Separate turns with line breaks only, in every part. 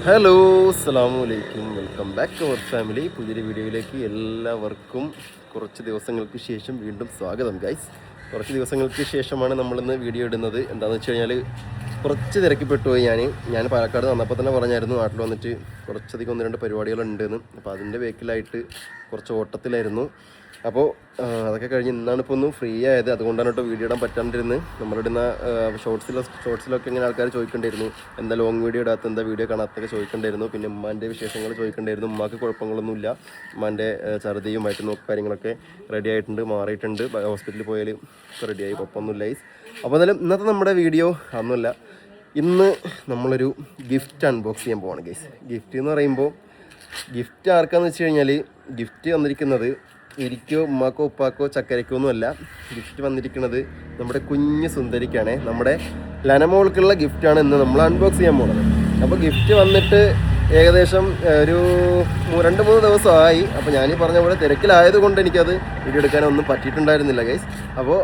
Hello അസ്സലാമു അലൈക്കും, welcome back to our family. പുതിയൊരു വീഡിയോയിലേക്ക് എല്ലാവർക്കും കുറച്ച് ദിവസങ്ങൾക്ക് ശേഷം വീണ്ടും സ്വാഗതം ഗൈസ്. കുറച്ച് ദിവസങ്ങൾക്ക് ശേഷമാണ് നമ്മളിന്ന് വീഡിയോ ഇടുന്നത്. എന്താണെന്ന് വെച്ച് കഴിഞ്ഞാൽ കുറച്ച് തിരക്കിപ്പെട്ടു പോയി. ഞാൻ പാലക്കാട് വന്നപ്പോൾ തന്നെ പറഞ്ഞായിരുന്നു നാട്ടിൽ വന്നിട്ട് കുറച്ചധികം 1-2 പരിപാടികളുണ്ടെന്ന്. അപ്പോൾ അതിൻ്റെ വേക്കിലായിട്ട് കുറച്ച് ഓട്ടത്തിലായിരുന്നു. അപ്പോൾ അതൊക്കെ കഴിഞ്ഞ് ഇന്നാണ് ഇപ്പോൾ ഒന്ന് ഫ്രീ ആയത്. അതുകൊണ്ടാണ് കേട്ടോ വീഡിയോ ഇടാൻ പറ്റാണ്ടിരുന്നത്. നമ്മളിടുന്ന ഷോർട്സിലൊക്കെ ഇങ്ങനെ ആൾക്കാർ ചോദിക്കേണ്ടിയിരുന്നു, എന്താ ലോങ് വീഡിയോ ഇടാത്ത, എന്താ വീഡിയോ കാണാത്തൊക്കെ ചോദിക്കേണ്ടായിരുന്നു. പിന്നെ ഉമ്മാൻ്റെ വിശേഷങ്ങൾ ചോദിക്കേണ്ടായിരുന്നു. ഉമ്മാക്ക് കുഴപ്പങ്ങളൊന്നുമില്ല. ഉമ്മാൻ്റെ ഛർദിയും വയറ്റും കാര്യങ്ങളൊക്കെ റെഡി ആയിട്ടുണ്ട്, മാറിയിട്ടുണ്ട്. ഹോസ്പിറ്റലിൽ പോയാൽ ഒക്കെ റെഡിയായി, കുഴപ്പമൊന്നുമില്ല ഗൈസ്. അപ്പോൾ എന്തായാലും ഇന്നത്തെ നമ്മുടെ വീഡിയോ ഒന്നുമില്ല. ഇന്ന് നമ്മളൊരു ഗിഫ്റ്റ് അൺബോക്സ് ചെയ്യാൻ പോവാണ് ഗൈസ്. ഗിഫ്റ്റ് എന്ന് പറയുമ്പോൾ ഗിഫ്റ്റ് ആർക്കാന്ന് വെച്ച് കഴിഞ്ഞാൽ ഗിഫ്റ്റ് വന്നിരിക്കുന്നത് എനിക്കോ ഉമ്മാക്കോ ഉപ്പാക്കോ ചക്കരയ്ക്കോ ഒന്നുമല്ല. ഗിഫ്റ്റ് വന്നിരിക്കുന്നത് നമ്മുടെ കുഞ്ഞ് സുന്ദരിക്കാണ്. നമ്മുടെ ലനമോൾക്കുള്ള ഗിഫ്റ്റാണ് ഇന്ന് നമ്മൾ അൺബോക്സ് ചെയ്യാൻ പോകുന്നത്. അപ്പോൾ ഗിഫ്റ്റ് വന്നിട്ട് ഏകദേശം ഒരു 2-3 ദിവസമായി. അപ്പോൾ ഞാനീ പറഞ്ഞ പോലെ തിരക്കിലായതുകൊണ്ട് എനിക്കത് വീഡിയോ എടുക്കാനൊന്നും പറ്റിയിട്ടുണ്ടായിരുന്നില്ല ഗൈസ്. അപ്പോൾ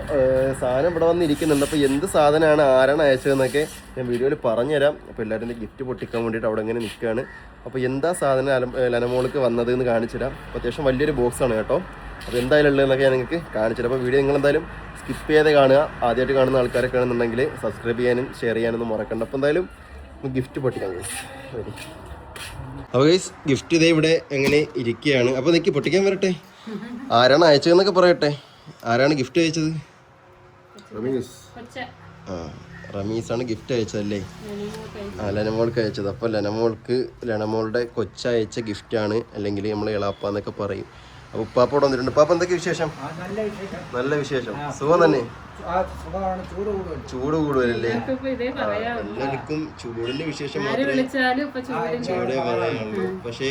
സാധനം ഇവിടെ വന്നിരിക്കുന്നുണ്ട്. അപ്പോൾ എന്ത് സാധനമാണ്, ആരാണ് അയച്ചതെന്നൊക്കെ ഞാൻ വീഡിയോയിൽ പറഞ്ഞുതരാം. അപ്പോൾ എല്ലാവരും ഗിഫ്റ്റ് പൊട്ടിക്കാൻ വേണ്ടിയിട്ട് അവിടെ ഇങ്ങനെ നിൽക്കുകയാണ്. അപ്പോൾ എന്താ സാധനം ലനമോൾക്ക് വന്നത് എന്ന് കാണിച്ചുതരാം. അപ്പോൾ അത്യാവശ്യം വലിയൊരു ബോക്സാണ് കേട്ടോ. അപ്പോൾ എന്തായാലും ഉള്ളതെന്നൊക്കെ ഞാൻ നിങ്ങൾക്ക് കാണിച്ചുതരാം. അപ്പോൾ വീഡിയോ നിങ്ങളെന്തായാലും സ്കിപ്പ് ചെയ്ത് കാണുക. ആദ്യമായിട്ട് കാണുന്ന ആൾക്കാരൊക്കെ ആണെന്നുണ്ടെങ്കിൽ സബ്സ്ക്രൈബ് ചെയ്യാനും ഷെയർ ചെയ്യാനൊന്നും മറക്കണ്ട. അപ്പോൾ എന്തായാലും ഗിഫ്റ്റ് പൊട്ടിക്കാം ഗൈസ്. അപ്പോൾ ഗൈസ് ഗിഫ്റ്റ് ഇതേ ഇവിടെ എങ്ങനെ ഇരിക്കുകയാണ്. അപ്പോൾ എനിക്ക് പൊട്ടിക്കാൻ വരട്ടെ. ആരാണ് അയച്ചതെന്നൊക്കെ പറയട്ടെ. ആരാണ് ഗിഫ്റ്റ് അയച്ചത്? റമീസാണ് ഗിഫ്റ്റ് അയച്ചതല്ലേ? ലനമോൾക്ക് അയച്ചത്. അപ്പോൾ ലനമോളുടെ കൊച്ചയച്ച ഗിഫ്റ്റാണ്, അല്ലെങ്കിൽ നമ്മൾ ഇളാപ്പ എന്നൊക്കെ പറയും. അപ്പോൾ ഉപ്പാപ്പോടെ വന്നിട്ടുണ്ട്. ഉപ്പാപ്പ എന്തൊക്കെ വിശേഷം? നല്ല വിശേഷം, സുഖം തന്നെ. ചൂട് കൂടുതലല്ലേ? എല്ലാവർക്കും ചൂടിന്റെ വിശേഷം മാത്രമേ ചൂടേ പറയാനുള്ളൂ. പക്ഷേ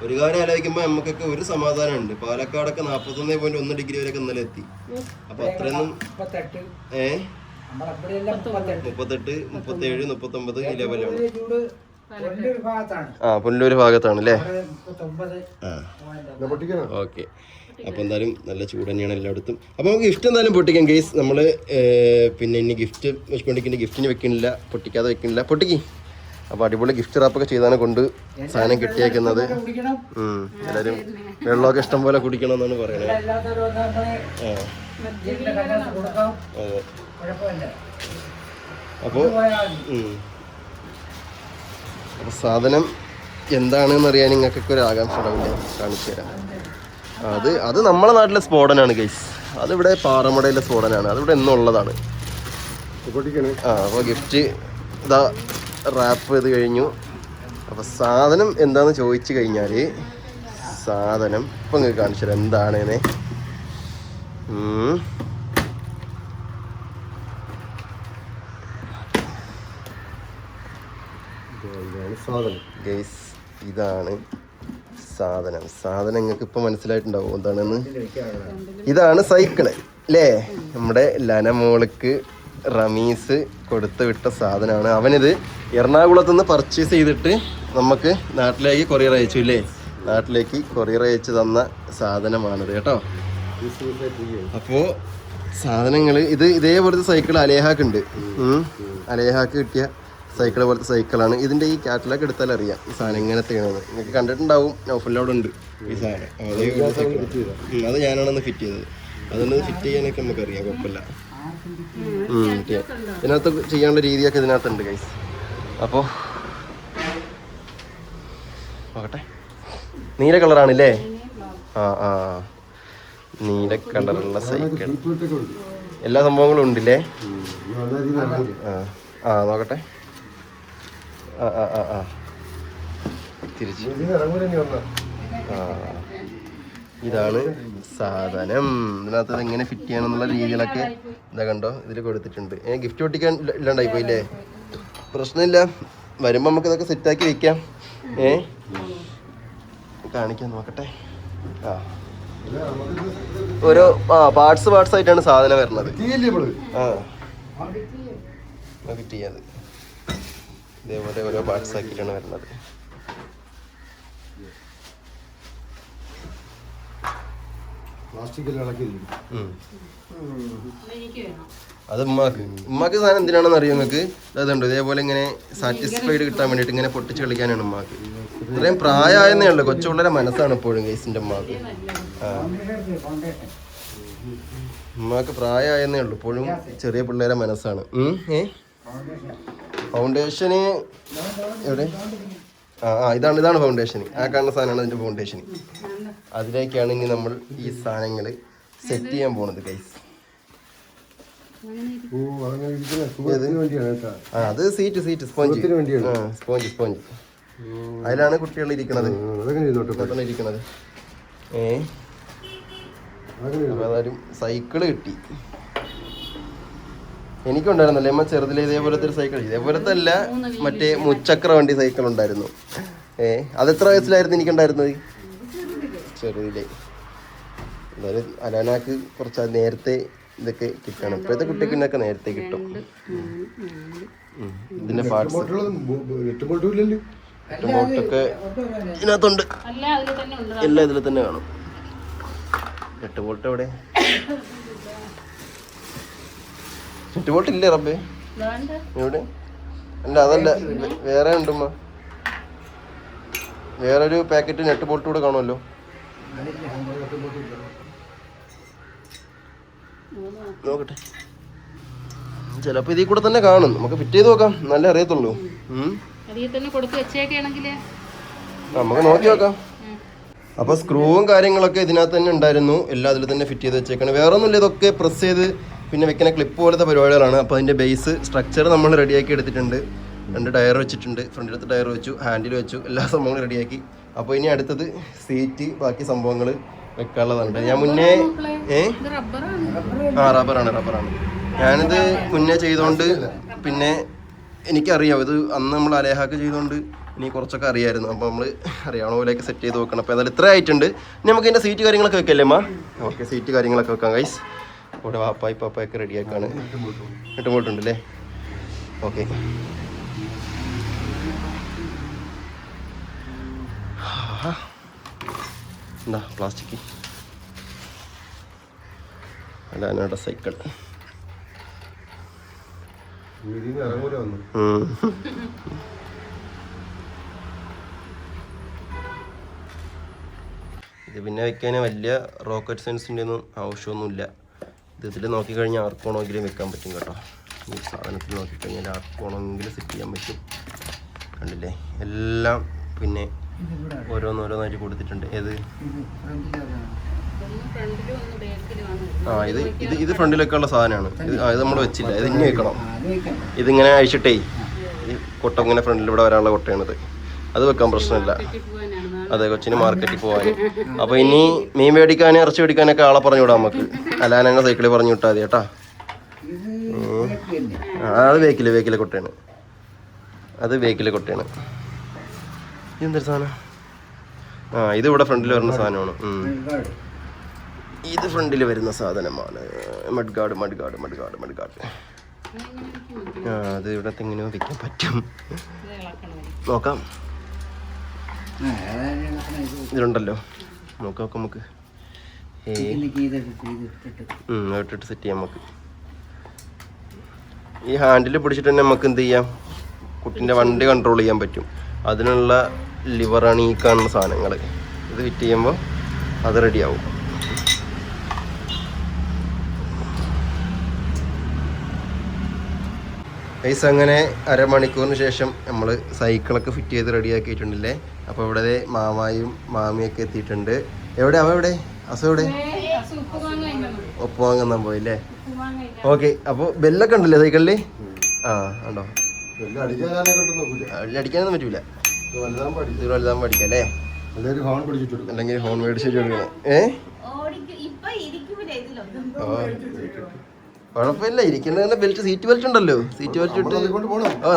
ഒരു കാര്യം ആലോചിക്കുമ്പോൾ നമുക്കൊക്കെ ഒരു സമാധാനമുണ്ട്. പാലക്കാടൊക്കെ 41.1 ഡിഗ്രി വരെയൊക്കെ ഇന്നലെ എത്തി. അപ്പൊ അത്രയൊന്നും 38, 37, 39 ഈ ലെവലാണ്. പുല്ലൂര് ഭാഗത്താണ് അല്ലേ? ഓക്കെ. അപ്പോൾ എന്തായാലും നല്ല ചൂട് തന്നെയാണ് എല്ലായിടത്തും. അപ്പോൾ നമുക്ക് ഗിഫ്റ്റ് എന്തായാലും പൊട്ടിക്കാം ഗെയ്സ്. നമ്മൾ പിന്നെ ഇനി ഗിഫ്റ്റ് വെച്ചുകൊണ്ടിരിക്കുന്ന ഗിഫ്റ്റിന് വെക്കണില്ല, പൊട്ടിക്കാതെ വെക്കണില്ല, പൊട്ടിക്കി. അപ്പോൾ അടിപൊളി ഗിഫ്റ്റ് റാപ്പൊക്കെ ചെയ്താണ് കൊണ്ട് സാധനം കിട്ടിയേക്കുന്നത്. എല്ലാവരും വെള്ളമൊക്കെ ഇഷ്ടം പോലെ കുടിക്കണമെന്നാണ് പറയണത്. അപ്പോൾ സാധനം എന്താണെന്ന് അറിയാൻ നിങ്ങൾക്കൊക്കെ ഒരു ആകാംക്ഷ ഉണ്ടാവില്ലേ? കാണിച്ചു തരാം. അത് നമ്മളെ നാട്ടിലെ സ്ഫോടനാണ് ഗൈസ്. അതിവിടെ പാറമടയിലെ സ്ഫോടനാണ്. അതിവിടെ എന്നുള്ളതാണ്. അപ്പോൾ ഗിഫ്റ്റ് ഇതാ റാപ്പ് ചെയ്ത് കഴിഞ്ഞു. അപ്പോൾ സാധനം എന്താണെന്ന് ചോദിച്ചു കഴിഞ്ഞാൽ സാധനം ഇപ്പം നിങ്ങൾക്ക് കാണിച്ചു തരാം എന്താണെന്ന്. ഗൈസ് ഇതാണ് സാധനം നിങ്ങൾക്ക് ഇപ്പൊ മനസ്സിലായിട്ടുണ്ടാവും എന്താണെന്ന്. ഇതാണ് സൈക്കിള് അല്ലേ? നമ്മുടെ ലനമോൾക്ക് റമീസ് കൊടുത്തു വിട്ട സാധനമാണ്. അവനിത് എറണാകുളത്ത് നിന്ന് പർച്ചേസ് ചെയ്തിട്ട് നമുക്ക് നാട്ടിലേക്ക് കൊറിയർ അയച്ചു ഇല്ലേ? നാട്ടിലേക്ക് കൊറിയർ അയച്ചു തന്ന സാധനമാണിത് കേട്ടോ. അപ്പോൾ സാധനങ്ങൾ ഇതേപോലത്തെ സൈക്കിൾ അലേഹാക്ക് ഉണ്ട്. അലേഹാക്ക് കിട്ടിയ സൈക്കിൾ പോലത്തെ സൈക്കിളാണ്. ഇതിൻ്റെ ഈ കാറ്റലോഗ് എടുത്താൽ അറിയാം ഈ സാധനം എങ്ങനത്തെയാണെന്ന്. നിങ്ങൾക്ക് കണ്ടിട്ടുണ്ടാവും. നൗഫലിൻ്റെ ഉണ്ട് ഈ സാധനം. അത് ഞാനാണെന്ന് ഫിറ്റ് ചെയ്തത്. അതുകൊണ്ട് ഫിറ്റ് ചെയ്യാനൊക്കെ നമുക്കറിയാം, കുഴപ്പമില്ല. ഇതിനകത്ത് ചെയ്യാനുള്ള രീതിയൊക്കെ ഇതിനകത്തുണ്ട് ഗൈസ്. അപ്പോൾ നോക്കട്ടെ. നീല കളറാണല്ലേ? നീല കളറുള്ള സൈക്കിൾ. എല്ലാ സംഭവങ്ങളും ഉണ്ടല്ലേ? നോക്കട്ടെ. തിരിച്ച് ഇതാണ് സാധനം. ഇതിനകത്ത് എങ്ങനെ ഫിറ്റ് ചെയ്യണമെന്നുള്ള രീതികളൊക്കെ ഇതാ കണ്ടോ ഇതിൽ കൊടുത്തിട്ടുണ്ട്. ഗിഫ്റ്റ് പൊട്ടിക്കാൻ ഇല്ലാണ്ടായി പോയില്ലേ? പ്രശ്നമില്ല, വരുമ്പോൾ നമുക്ക് ഇതൊക്കെ സെറ്റാക്കി വെക്കാം. കാണിക്കാൻ നോക്കട്ടെ. ഓരോ പാർട്സ് ആയിട്ടാണ് സാധനം വരുന്നത്. ഫിറ്റ് ചെയ്യാത് ഇതേപോലെ ഓരോ പാർട്സ് ആക്കിയിട്ടാണ് വരുന്നത്. അത് ഉമ്മാക്ക് സാധനം എന്തിനാണെന്ന് അറിയാം നിങ്ങൾക്ക്. അതുണ്ട് ഇതേപോലെ ഇങ്ങനെ സാറ്റിസ്ഫൈഡ് കിട്ടാൻ വേണ്ടിയിട്ട് ഇങ്ങനെ പൊട്ടിച്ച് കളിക്കാനാണ് ഉമ്മാക്ക്. ഇത്രയും പ്രായമായെന്നേ ഉള്ളൂ, കൊച്ചുപിള്ളേരെ മനസ്സാണ് എപ്പോഴും ഗൈസിന്റെ ഉമ്മാക്ക്. ഉമ്മാക്ക് പ്രായമായെന്നേ ഉള്ളൂ, ഇപ്പോഴും ചെറിയ പിള്ളേരെ മനസ്സാണ്. ഫൗണ്ടേഷന് എവിടെ? ഇതാണ് ഫൗണ്ടേഷന്. ആ കാണുന്ന സാധനമാണ് അതിന്റെ ഫൗണ്ടേഷൻ. അതിലേക്കാണ് ഇനി നമ്മൾ ഈ സാധനങ്ങൾ സെറ്റ് ചെയ്യാൻ പോണത് ഗൈസ്. അത് സീറ്റ് സ്പോഞ്ച് സ്പോഞ്ച് അതിലാണ് കുട്ടികൾ ഇരിക്കണത്. അതാരും സൈക്കിള് കിട്ടി. എനിക്കുണ്ടായിരുന്നല്ലേ അമ്മ ചെറുതിലെ ഇതേപോലത്തെ ഒരു സൈക്കിൾ. ഇതേപോലത്തെ അല്ല, മറ്റേ മുച്ചക്ര വണ്ടി സൈക്കിൾ ഉണ്ടായിരുന്നു. അതെത്ര വയസ്സിലായിരുന്നു എനിക്കുണ്ടായിരുന്നത്? ചെറുതിലെ. എന്തായാലും അലാനാക്ക് കുറച്ച് നേരത്തെ ഇതൊക്കെ കിട്ടണം. ഇപ്പോഴത്തെ കുട്ടിക്ക് നേരത്തെ കിട്ടും. ഇതിന്റെ പാർട്സ് ബോട്ടൊക്കെ ഇതിനകത്തുണ്ട്. എല്ലാം ഇതിൽ തന്നെ കാണും. 8 വോൾട്ട് എവിടെ? 8 വോൾട്ട് ഇല്ലേ റബ്ബേ? എവിടെ? അല്ല അതല്ല, വേറെ ഉണ്ടുമ്മ. വേറൊരു പാക്കറ്റ് 8 വോൾട്ട് കൂടെ കാണുമല്ലോ. നോക്കട്ടെ, ചിലപ്പോ ഇതിൽ കൂടെ തന്നെ കാണും. നമുക്ക് ഫിറ്റ് ചെയ്ത് നോക്കാം, നല്ല അറിയത്തുള്ളൂ. നമുക്ക് നോക്കി നോക്കാം. അപ്പൊ സ്ക്രൂവും കാര്യങ്ങളൊക്കെ ഇതിനകത്ത് തന്നെ ഉണ്ടായിരുന്നു. എല്ലാം അതിൽ തന്നെ ഫിറ്റ് ചെയ്ത് വെച്ചേക്കാണ്. വേറെ ഒന്നുമില്ല, ഇതൊക്കെ പ്രസ് ചെയ്ത് പിന്നെ വെക്കുന്ന ക്ലിപ്പ് പോലത്തെ പരിപാടികളാണ്. അപ്പോൾ അതിന്റെ ബേസ് സ്ട്രക്ചർ നമ്മൾ റെഡിയാക്കി എടുത്തിട്ടുണ്ട്. 2 ടയർ വെച്ചിട്ടുണ്ട്, ഫ്രണ്ടിലത്തെ ടയർ വെച്ചു, ഹാൻഡിൽ വെച്ചു, എല്ലാ സംഭവങ്ങളും റെഡിയാക്കി. അപ്പോൾ ഇനി അടുത്തത് സീറ്റ്, ബാക്കി സംഭവങ്ങൾ വെക്കാനുള്ളതാണ്. ഞാൻ മുന്നേ റബ്ബറാണ്. ഞാനിത് മുന്നേ ചെയ്തോണ്ട് പിന്നെ എനിക്കറിയാം. ഇത് അന്ന് നമ്മൾ അലേഹാക്ക് ചെയ്തോണ്ട് ഇനി കുറച്ചൊക്കെ അറിയായിരുന്നു. അപ്പോൾ നമ്മൾ അറിയാവുന്ന പോലെയൊക്കെ സെറ്റ് ചെയ്ത് നോക്കണം. അപ്പോൾ അതായത് ഇത്ര ആയിട്ടുണ്ട്. ഇനി നമുക്ക് ഇതിൻ്റെ സീറ്റ് കാര്യങ്ങളൊക്കെ വെക്കല്ലേ അമ്മ? ഓക്കെ, സീറ്റ് കാര്യങ്ങളൊക്കെ വെക്കാം ഗൈസ്. ഇവിടെ വാപ്പായി പാപ്പായൊക്കെ റെഡിയാക്കാണ്. 8 വോൾട്ട് ഉണ്ടല്ലേ? ഓക്കെ, എന്താ പ്ലാസ്റ്റിക് അല്ല എന്നോட സൈക്കിൾ. ഇത് പിന്നെ വെക്കാൻ വലിയ റോക്കറ്റ് സയൻസിൻ്റെ ഒന്നും ആവശ്യമൊന്നുമില്ല. ഇതിൽ നോക്കിക്കഴിഞ്ഞാൽ ആർക്കോണമെങ്കിലും വെക്കാൻ പറ്റും കേട്ടോ. ഈ സാധനത്തിൽ നോക്കിക്കഴിഞ്ഞാൽ ആർക്കോണമെങ്കിലും സെറ്റ് ചെയ്യാൻ പറ്റും. കണ്ടില്ലേ, എല്ലാം പിന്നെ ഓരോന്നോരോന്നായിട്ട് കൊടുത്തിട്ടുണ്ട്. ഇത് ഇത് ഫ്രണ്ടിലൊക്കെ ഉള്ള സാധനമാണ്. ഇത് നമ്മൾ വെച്ചില്ല, ഇത് ഇനി വെക്കണം. ഇതിങ്ങനെ അഴിച്ചിട്ടേ ഈ കൊട്ട ഇങ്ങനെ ഫ്രണ്ടിൽ ഇവിടെ വരാനുള്ള കൊട്ടയാണിത്. അത് വെക്കാൻ പ്രശ്നമില്ല. അതെ, കൊച്ചിന് മാർക്കറ്റിൽ പോകാൻ. അപ്പോൾ ഇനി മീൻ മേടിക്കാനും ഇറച്ചി മേടിക്കാനൊക്കെ ആളെ പറഞ്ഞു വിടാം നമുക്ക്. അല്ലാതെ സൈക്കിളിൽ പറഞ്ഞു വിട്ടാൽ മതി കേട്ടാ. അത് വേക്കിലെ കൊട്ടയാണ്. എന്തൊരു സാധനം? ഇത് ഇവിടെ ഫ്രണ്ടിൽ വരുന്ന സാധനമാണ്. ഇത് ഫ്രണ്ടിൽ വരുന്ന സാധനമാണ്. Mud guard. അത് ഇവിടെ എങ്ങനെയോ വെക്കാൻ പറ്റും, നോക്കാം. ഇതിലുണ്ടല്ലോ, നോക്കാം നമുക്ക്. ഇട്ടിട്ട് സെറ്റ് ചെയ്യാം നമുക്ക്. ഈ ഹാൻഡിൽ പിടിച്ചിട്ട് തന്നെ നമുക്ക് എന്ത് ചെയ്യാം, കുട്ടീൻ്റെ വണ്ടി കൺട്രോൾ ചെയ്യാൻ പറ്റും. അതിനുള്ള ലിവറാണ് ഈ കാണുന്ന സാധനങ്ങൾ. ഇത് ഫിറ്റ് ചെയ്യുമ്പോൾ അത് റെഡിയാവും. ഗൈസ്, അങ്ങനെ അരമണിക്കൂറിന് ശേഷം നമ്മൾ സൈക്കിളൊക്കെ ഫിറ്റ് ചെയ്ത് റെഡിയാക്കിയിട്ടുണ്ടല്ലേ. അപ്പോൾ ഇവിടെ മാമായും മാമിയൊക്കെ എത്തിയിട്ടുണ്ട്. എവിടെ അസു ഒപ്പ് വാങ്ങാൻ പോയില്ലേ? ഓക്കെ, അപ്പോൾ ബെല്ലൊക്കെ ഉണ്ടല്ലേ സൈക്കിളിൽ? ഉണ്ടോ? അടിക്കാനൊന്നും പറ്റൂല. വലുതാൻ പഠിക്കാം അല്ലേ? അല്ലെങ്കിൽ ഹോൺ മേടിച്ചിട്ട് കൊടുക്കണം. കുഴപ്പമില്ല, ഇരിക്കുന്ന ബെൽറ്റ്, സീറ്റ് ബെൽറ്റ് ഉണ്ടല്ലോ. സീറ്റ് ബെൽറ്റ് ഇട്ട്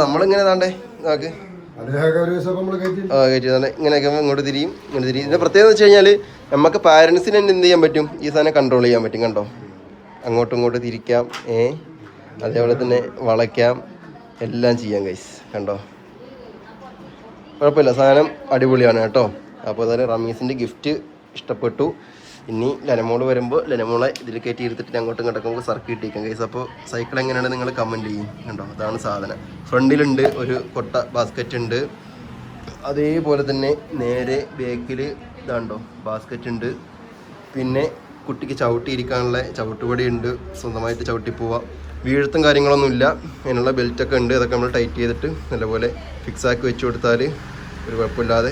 നമ്മളിങ്ങനെ താണ്ടേ നോക്ക് കയറ്റി തന്നെ ഇങ്ങനെയൊക്കെ ഇങ്ങോട്ട് തിരിയും. ഇതിൻ്റെ പ്രത്യേകത എന്ന് വെച്ച് കഴിഞ്ഞാൽ നമുക്ക് പാരൻസിന് തന്നെ എന്ത് ചെയ്യാൻ പറ്റും, ഈ സാധനം കൺട്രോൾ ചെയ്യാൻ പറ്റും. കണ്ടോ, അങ്ങോട്ടും ഇങ്ങോട്ടും തിരിക്കാം, അതേപോലെ തന്നെ വളയ്ക്കാം, എല്ലാം ചെയ്യാം ഗൈസ്. കണ്ടോ, കുഴപ്പമില്ല, സാധനം അടിപൊളിയാണ് കേട്ടോ. അപ്പോൾ അതായത് റമീസിൻ്റെ ഗിഫ്റ്റ് ഇഷ്ടപ്പെട്ടു. ഇനി ലെനമോള് വരുമ്പോൾ ലെനമോളെ ഇതിൽ കയറ്റി ഇരുത്തിട്ട് അങ്ങോട്ടും ഇങ്ങോട്ടൊക്കെ നമുക്ക് സർക്കിട്ട് ഇട്ടിരിക്കാം ഗൈസ്. അപ്പോൾ സൈക്കിൾ എങ്ങനെയാണ് നിങ്ങൾ കമൻറ്റ് ചെയ്യും കണ്ടോ. അതാണ് സാധനം. ഫ്രണ്ടിലുണ്ട് ഒരു കൊട്ട ബാസ്ക്കറ്റ് ഉണ്ട്. അതേപോലെ തന്നെ നേരെ ബാക്കിൽ ഇതാണ്ടോ ബാസ്ക്കറ്റ് ഉണ്ട്. പിന്നെ കുട്ടിക്ക് ചവിട്ടിയിരിക്കാനുള്ള ചവിട്ടുപടി ഉണ്ട്. സ്വന്തമായിട്ട് ചവിട്ടി പോവാം. വീഴ്ത്തും കാര്യങ്ങളൊന്നുമില്ല. അതിനുള്ള ബെൽറ്റൊക്കെ ഉണ്ട്. അതൊക്കെ നമ്മൾ ടൈറ്റ് ചെയ്തിട്ട് നല്ലപോലെ ഫിക്സാക്കി വെച്ച് കൊടുത്താൽ ഒരു കുഴപ്പമില്ലാതെ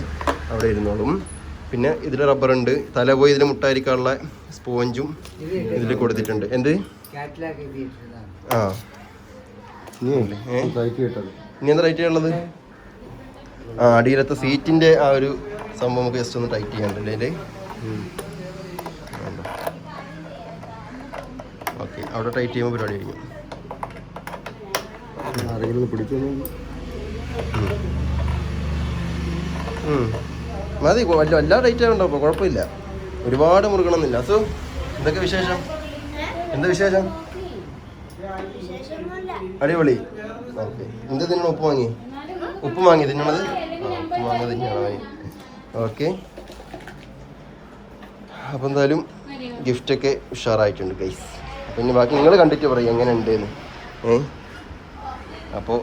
അവിടെ ഇരുന്നോളും. പിന്നെ ഇതിൽ റബ്ബറുണ്ട്. തല പോയി ഇതിൽ മുട്ടായിരിക്കാനുള്ള സ്പോഞ്ചും ഇതിൽ കൊടുത്തിട്ടുണ്ട്. എന്ത് ആ ഇനി എന്താ ടൈറ്റ് ചെയ്യാനുള്ളത്? ആ അടിയിലത്തെ സീറ്റിൻ്റെ ആ ഒരു സംഭവം നമുക്ക് ജസ്റ്റ് ഒന്ന് ടൈറ്റ് ചെയ്യാനുണ്ടല്ലേ അതിൽ. ഓക്കെ, അവിടെ ടൈറ്റ് ചെയ്യുമ്പോൾ പരിപാടി കഴിഞ്ഞു. ആരെങ്കിലും പിടിക്കുന്നു മതി. എല്ലാ ടൈറ്റ് ആവുണ്ടോ? അപ്പോൾ കുഴപ്പമില്ല. ഒരുപാട് മുറുകണമെന്നില്ല. സോ എന്തൊക്കെ വിശേഷം? എന്താ വിശേഷം? അടിപൊളി. ഓക്കെ, എന്ത് തിന്നണം? ഉപ്പ് വാങ്ങി തിന്നണത്? ഉപ്പ് വാങ്ങി തന്നെയാണ് വാങ്ങി. ഓക്കെ, അപ്പോൾ എന്തായാലും ഗിഫ്റ്റൊക്കെ ഉഷാറായിട്ടുണ്ട് ഗൈസ്. പിന്നെ ബാക്കി നിങ്ങൾ കണ്ടിട്ട് പറയും എങ്ങനെ ഉണ്ടെന്ന്. അപ്പോൾ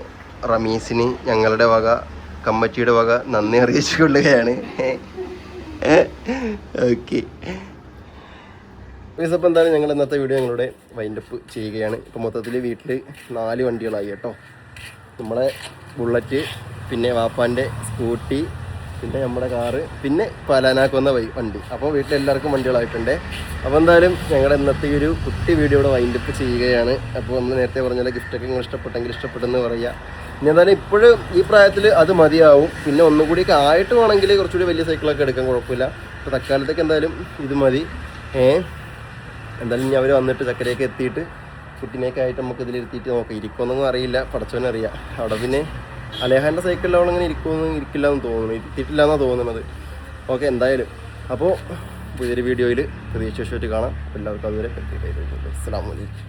റമീസിന് ഞങ്ങളുടെ വക കമ്മറ്റിയുടെ വക നന്ദി അറിയിച്ചു കൊള്ളുകയാണ്. ഓക്കെ ഗൈസ്, അപ്പോൾ എന്തായാലും ഞങ്ങൾ ഇന്നത്തെ വീഡിയോ ഞങ്ങളുടെ വൈൻഡപ്പ് ചെയ്യുകയാണ്. ഇപ്പോൾ മൊത്തത്തിൽ വീട്ടിൽ 4 വണ്ടികളായി കേട്ടോ. നമ്മളെ ബുള്ളറ്റ്, പിന്നെ വാപ്പാൻ്റെ സ്കൂട്ടി, പിന്നെ നമ്മുടെ കാറ്, പിന്നെ പാലാനാക്ക് വന്ന വണ്ടി. അപ്പോൾ വീട്ടിലെല്ലാവർക്കും വണ്ടികളായിട്ടുണ്ട്. അപ്പോൾ എന്തായാലും ഞങ്ങളുടെ ഇന്നത്തെ ഒരു കുട്ടി വീഡിയോയുടെ വൈൻഡപ്പ് ചെയ്യുകയാണ്. അപ്പോൾ നമ്മൾ നേരത്തെ പറഞ്ഞ ഗിഫ്റ്റൊക്കെ നിങ്ങൾ ഇഷ്ടപ്പെട്ടെങ്കിൽ ഇഷ്ടപ്പെട്ടെന്ന് പറയുക. ഇനി എന്തായാലും ഇപ്പോഴും ഈ പ്രായത്തിൽ അത് മതിയാവും. പിന്നെ ഒന്നുകൂടിയൊക്കെ ആയിട്ട് വേണമെങ്കിൽ കുറച്ചുകൂടി വലിയ സൈക്കിളൊക്കെ എടുക്കാൻ കുഴപ്പമില്ല. അപ്പോൾ തൽക്കാലത്തേക്ക് എന്തായാലും ഇത് മതി. എന്തായാലും ഇനി അവർ വന്നിട്ട് ചക്കരയൊക്കെ എത്തിയിട്ട് കുട്ടിനെയൊക്കെ ആയിട്ട് നമുക്ക് ഇതിലിരുത്തിയിട്ട് നോക്കാം. ഇരിക്കുമെന്നൊന്നും അറിയില്ല, പടച്ചവനറിയാം. അവിടെ പിന്നെ അലേഹാൻ്റെ സൈക്കിളിൽ അവളിങ്ങനെ ഇരിക്കില്ല എന്ന് തോന്നുന്നു, ഇരുത്തിയിട്ടില്ല എന്നാണ് തോന്നുന്നത്. ഓക്കെ, എന്തായാലും അപ്പോൾ പുതിയൊരു വീഡിയോയിൽ പ്രതീക്ഷ കാണാം. എല്ലാവർക്കും അതുവരെ അസ്സലാമു അലൈക്കും.